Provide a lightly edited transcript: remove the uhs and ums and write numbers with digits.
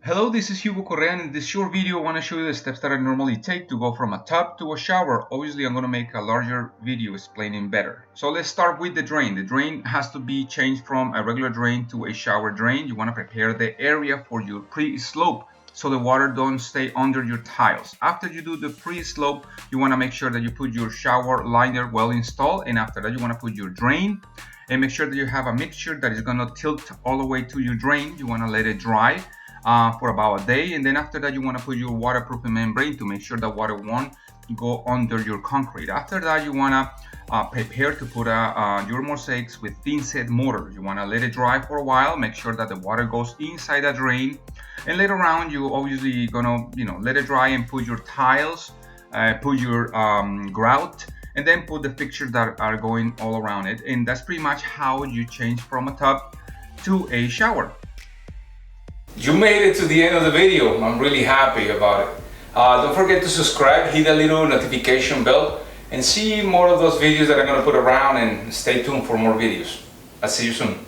Hello, this is Hugo Correa, and in this short video I want to show you the steps that I normally take to go from a tub to a shower. Obviously I'm going to make a larger video explaining better. So let's start with the drain. The drain has to be changed from a regular drain to a shower drain. You want to prepare the area for your pre-slope so the water don't stay under your tiles. After you do the pre-slope, you want to make sure that you put your shower liner well installed, and after that you want to put your drain and make sure that you have a mixture that is going to tilt all the way to your drain. You want to let it dry for about a day, and then after that you want to put your waterproofing membrane to make sure that water won't go under your concrete. After that you want to prepare to put your mosaics with thin set mortar. You want to let it dry for a while, make sure that the water goes inside the drain, and later on you obviously gonna let it dry and put your tiles, put your grout, and then put the fixtures that are going all around it. And that's pretty much how you change from a tub to a shower. You made it to the end of the video. I'm really happy about it. Don't forget to subscribe, hit the little notification bell, and see more of those videos that I'm going to put around, and stay tuned for more videos. I'll see you soon.